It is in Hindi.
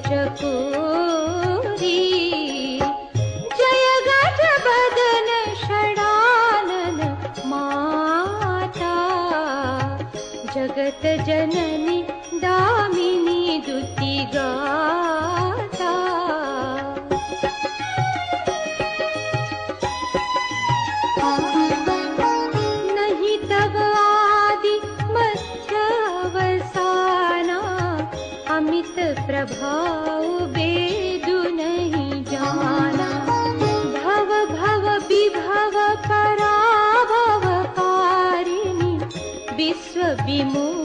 चकोरी। जय गज बदन षडानन माता, जगत जननी दामिनी दुति गाता। नहीं तब आदि मध्य अवसाना, अमित प्रभाव वेदु नहीं जाना। भव भव विभव पराभव कारिणी, विश्व विमोह